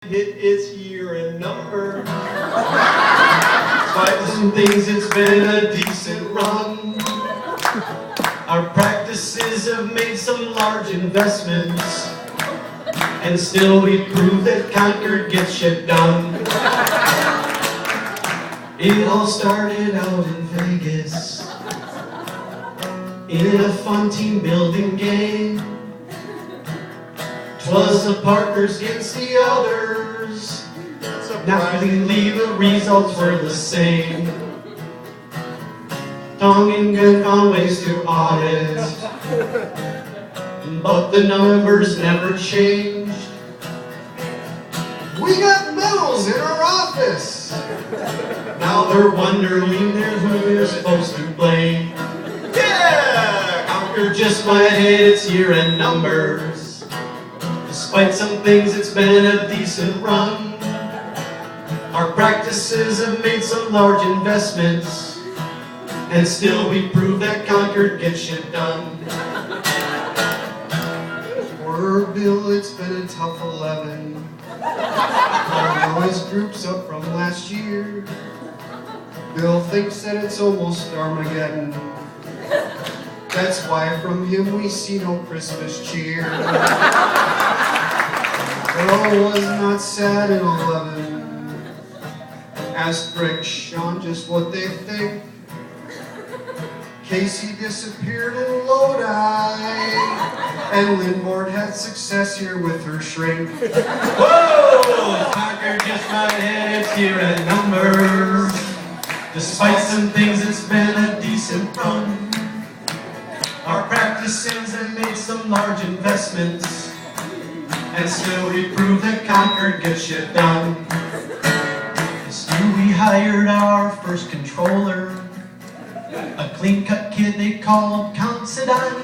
Hit its year and number. Despite some things, it's been a decent run. Our practices have made some large investments, and still we prove that Concord gets shit done. It all started out in Vegas, in a fun team building game. 'Twas the partners against the others. Naturally, the results were the same. Tongue and gun found ways to audit, but the numbers never changed. We got medals in our office. Now they're wondering who they're supposed to blame. Yeah, Concord just might hit its year-end numbers. Despite some things, it's been a decent run. Our practices have made some large investments, and still we prove that Concord gets shit done. For Bill, it's been a tough 11. Our noise groups up from last year. Bill thinks that it's almost Armageddon. That's why from him we see no Christmas cheer. Bill was not sad in 11. Asked Rick, Sean just what they think. Casey disappeared in Lodi, and Lindborg had success here with her shrink. Whoa! Concord just might hit its year-end numbers. Despite some things, it's been a decent run. Our practices have made some large investments, and still we prove that Concord gets shit done. Still we hired our first controller, a clean-cut kid they called Considine.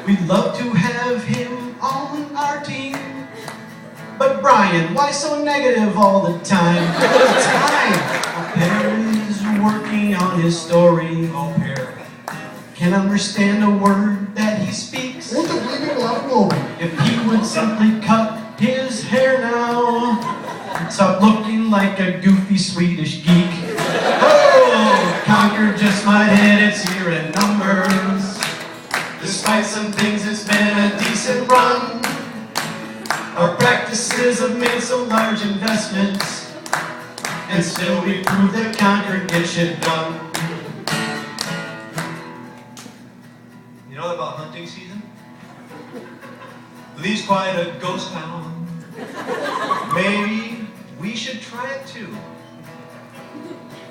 We'd love to have him on our team, but Brian, why so negative all the time? Our parent is working on his story. Our parent can't understand a word that he speaks. If he would simply cut his hair now, stop looking like a goofy Swedish geek. Oh, Concord just might hit its year-end numbers. Despite some things, it's been a decent run. Our practices have made some large investments, and still we prove that Concord gets shit done. You know about hunting season? Lee's quite a ghost town. Maybe we should try it too.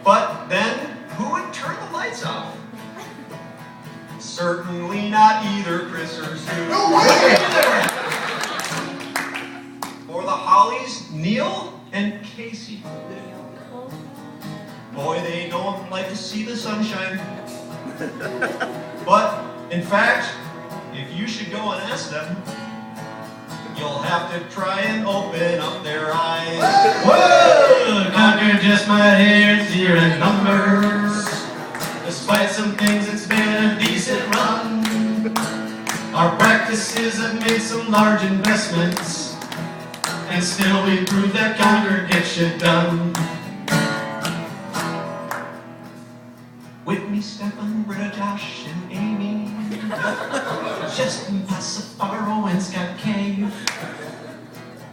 But then, who would turn the lights off? Certainly not either Chris or Sue. No way! For the Hollies, Neil and Casey. Boy, they don't like to see the sunshine. But, in fact, if you should go and ask them, you'll have to try and open up their eyes. Whoa! Concord just might hit its year-end numbers. Despite some things, it's been a decent run. Our practices have made some large investments, and still we prove that Concord gets shit done. Whitney, Stefan, Britta, Josh, and Amy, Justin, Passafaro, and Scott Cave,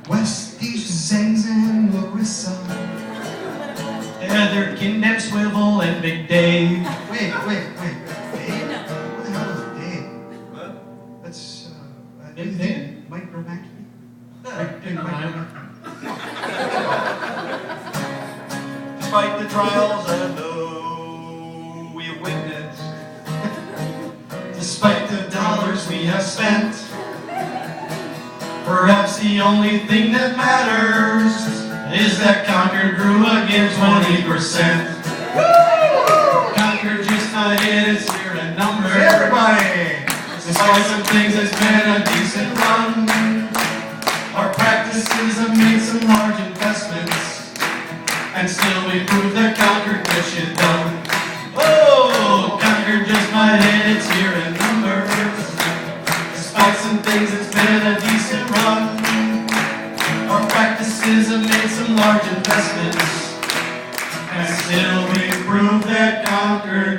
Westy, Zangs, and Larissa, Heather, Kindem, Swivel, and Big Dave. Wait. Dave? Who the hell is Dave? What? That's, Big Dave? Mike Romacki? Big Mike. Despite the trials and we have witnessed, despite the dollars we have spent, perhaps the only thing that matters is that Concord grew again 20%. Woo! Concord just might hit its year-end numbers. Everybody! Despite some things, it's been a decent run. Our practices have made some large investments, and still we prove that Concord gets shit done. Oh, Concord just might hit its year-end numbers. Despite some things, it's been a decent run. Our businesses have made some large investments, and still we prove that Concord